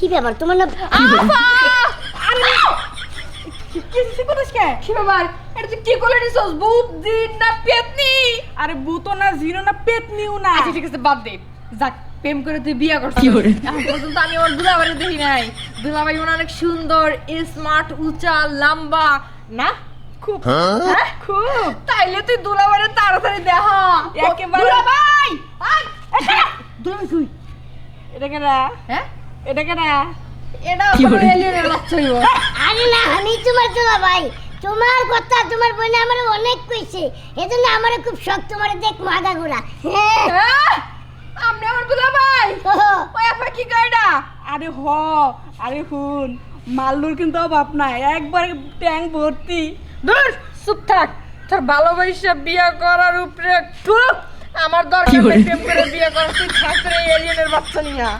কি ব্যাপার তোমার না আরে কি করিস কে কি ব্যাপার এটা তুই কি করে নিছস ভূত জিন না পেতনি আরে ভূত না জিন না পেতনিও না আচ্ছা ঠিক আছে বাদ দে যাক প্রেম করে তুই বিয়ে করছিস এখন পর্যন্ত আমি ওর দুলাভাই দেখি নাই দুলাভাই মনে অনেক সুন্দর স্মার্ট উঁচা লম্বা না খুব হ্যাঁ খুব তাইলে তুই দুলাভাইরে তাড়াতাড়ি দেখা একেবারে দুলাভাই দুলাভাই তুই এটা কেডা হ্যাঁ এটা কেডা এটা এলিয়েনের বাচ্চা হইব আরে না আমি তোমার দুলা ভাই তোমার কথা তোমার বোন আমার অনেক কইছে এজন্য আমার খুব শখ তোমার দেখ মাগা গোড়া আপনি আমার দুলাভাই ওই আপা কি কয়ডা আরে হ আরে হুন মাল্লুর কিন্তু অভাব নাই একবার ট্যাঙ্ক ভর্তি দূর চুপ থাক তোর ভালোবাসা বিয়ে করার উপরে আমার দরকার নেই প্রেম করে বিয়ে করার তুই থাক রে এলিয়েনের বাচ্চা নিয়া